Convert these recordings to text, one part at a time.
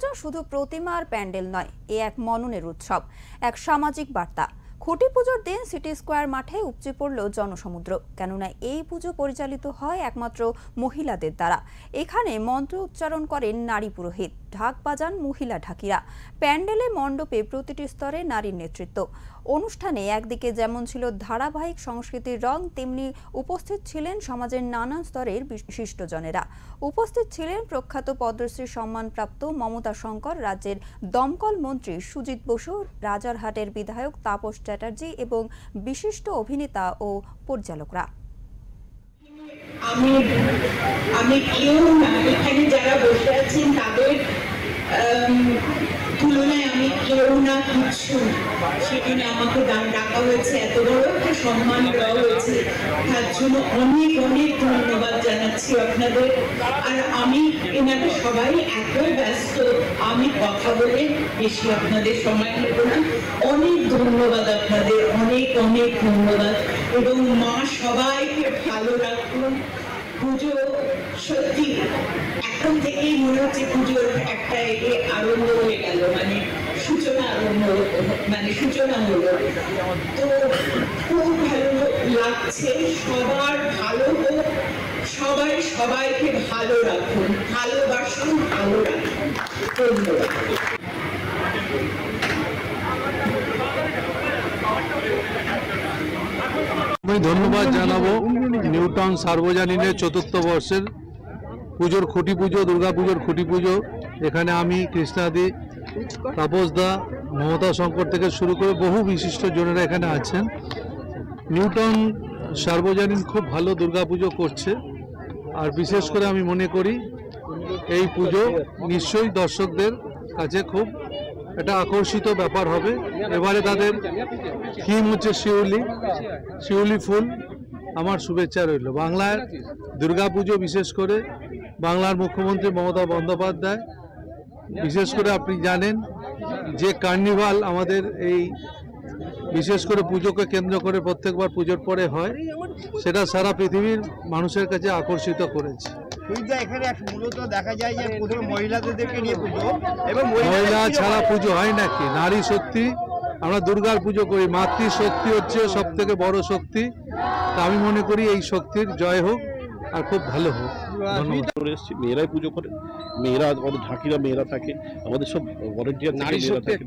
দুর্গাপূজা শুধু প্রতিমা আর প্যান্ডেল নয়, এ এক মননের উৎসব, এক সামাজিক বার্তা। খুঁটি পুজোর দিন সিটি স্কোয়ার মাঠে উপচে পড়ল জনসমুদ্র। কেননা এই পুজো পরিচালিত হয় একমাত্র মহিলাদের দ্বারা। এখানে মন্ত্র উচ্চারণ করেন নারী পুরোহিত, ঢাক বাজান মহিলা ঢাকিরা। প্যান্ডেলে মণ্ডপে প্রতিটি স্তরে নারীর নেতৃত্ব। অনুষ্ঠানে একদিকে যেমন ছিল ধারাবাহিক সংস্কৃতির রং, তেমনি উপস্থিত ছিলেন সমাজের নানা স্তরের বিশিষ্টজনেরা। উপস্থিত ছিলেন প্রখ্যাত পদ্মশ্রী সম্মানপ্রাপ্ত মমতা শঙ্কর, রাজ্যের দমকল মন্ত্রী সুজিত বসু, রাজারহাটের বিধায়ক তাপস চ্যাটার্জি এবং বিশিষ্ট অভিনেতা ও পরিচালকরা। আমি কেউ না, এখানে যারা বসে আছেন তাদের তুলনায় আমি কেউ না কিছু। সেখানে আমাকে ডাকা হয়েছে, এত বড় একটা সম্মান দেওয়া হয়েছে, তার জন্য অনেক অনেক ধন্যবাদ জানাচ্ছি আপনাদের। আর আমি এনারা সবাই এত ব্যস্ত, আমি কথা বলে বেশি আপনাদের সময় নেব না। অনেক ধন্যবাদ আপনাদের, অনেক অনেক ধন্যবাদ। এবং মা সবাইকে ভালো রাখুন। পুজো সত্যি এখন থেকেই মনে হচ্ছে পুজোর একটা আরম্ভ হয়ে গেল, মানে সূচনা হলো। তো খুব ভালো লাগছে। সবার ভালো হোক, সবাই সবাইকে ভালো রাখুন, ভালোবাসুন, ভালো রাখুন। ধন্যবাদ। আমি ধন্যবাদ জানাবো নিউটাউন সার্বজনীনের ৪র্থ বর্ষের পুজোর খুঁটি পুজো, দুর্গা পুজোর খুঁটি পুজো। এখানে আমি কৃষ্ণাদি, তাপসদা, মমতা শঙ্কর থেকে শুরু করে বহু বিশিষ্ট জনেরা এখানে আছেন। নিউটাউন সার্বজনীন খুব ভালো দুর্গা পুজো করছে। আর বিশেষ করে আমি মনে করি এই পুজো নিশ্চয়ই দর্শকদের কাছে খুব একটা আকর্ষিত ব্যাপার হবে। এবারে তাদের থিম হচ্ছে শিউলি ফুল। আমার শুভেচ্ছা রইল। বাংলার দুর্গাপুজো, বিশেষ করে বাংলার মুখ্যমন্ত্রী মমতা বন্দ্যোপাধ্যায়, বিশেষ করে আপনি জানেন যে কার্নিভাল আমাদের এই বিশেষ করে পুজোকে কেন্দ্র করে প্রত্যেকবার পুজোর পরে হয়, সেটা সারা পৃথিবীর মানুষের কাছে আকর্ষিত করেছে। এখানে মূলত দেখা যায় যে প্রথমে মহিলাদেরকে নিয়ে পুজো, এবং মহিলা ছাড়া পুজো হয় নাকি? নারী শক্তি, আমরা দুর্গার পুজো করি। মাতৃশক্তি হচ্ছে সব থেকে বড় শক্তি। তা আমি মনে করি এই শক্তির জয় হোক আর খুব ভালো হোক। মেয়েরাই পুজো করে, মেয়েরা আমাদের ঢাকিরা মেয়েরা থাকে, আমাদের সব ভলেন্টিয়ার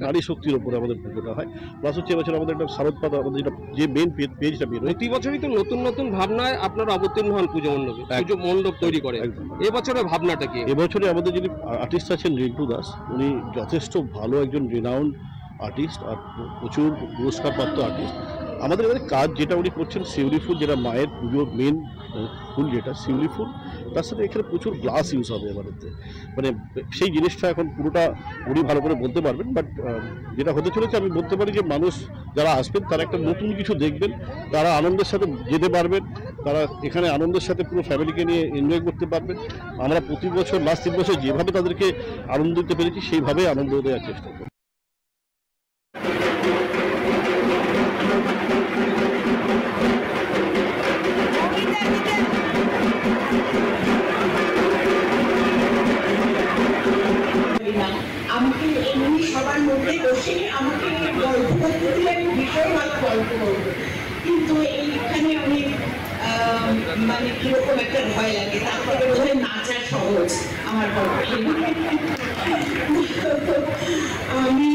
নারী শক্তির উপরে আমাদের পুজোটা হয়। প্লাস হচ্ছে এবছর আমাদের একটা শারদপাত, আমাদের যেটা যে মেন পেজটা বের হয়, প্রতি বছরই তো নতুন নতুন ভাবনায় আপনারা অবতীর্ণ হন পুজো মণ্ডপে, পুজো মণ্ডপ তৈরি করে। এবছরের ভাবনাটা কি? এবছরে আমাদের যিনি আর্টিস্ট আছেন রিন্টু দাস, উনি যথেষ্ট ভালো একজন রিনাউন্ড আর্টিস্ট আর প্রচুর পুরস্কারপ্রাপ্ত আর্টিস্ট। আমাদের এখানে কাজ যেটা উনি করছেন, শিউলি ফুল, যেটা মায়ের পুজোর মেন ফুল, যেটা শিউলি ফুল, তার সাথে এখানে প্রচুর গ্লাস ইউজ হবে এবারেতে। মানে সেই জিনিসটা এখন পুরোটা উনি ভালো করে বলতে পারবেন। বাট যেটা হতে চলেছে, আমি বলতে পারি যে মানুষ যারা আসবেন তারা একটা নতুন কিছু দেখবেন, তারা আনন্দের সাথে যেতে পারবেন, তারা এখানে আনন্দের সাথে পুরো ফ্যামিলিকে নিয়ে এনজয় করতে পারবেন। আমরা প্রতি বছর লাস্ট 3 বছর যেভাবে তাদেরকে আনন্দ দিতে পেরেছি, সেইভাবে আনন্দ দেওয়ার চেষ্টা করি। আমাকে এমনি সবার মধ্যে বসে আমাকে গল্প করতে দিলে আমি ভীষণ ভালো গল্প করবো, কিন্তু এইখানে অনেক মানে কিরকম একটা ভয় লাগে। তার থেকে বোধ হয় নাচা সহজ আমার পক্ষে। আমি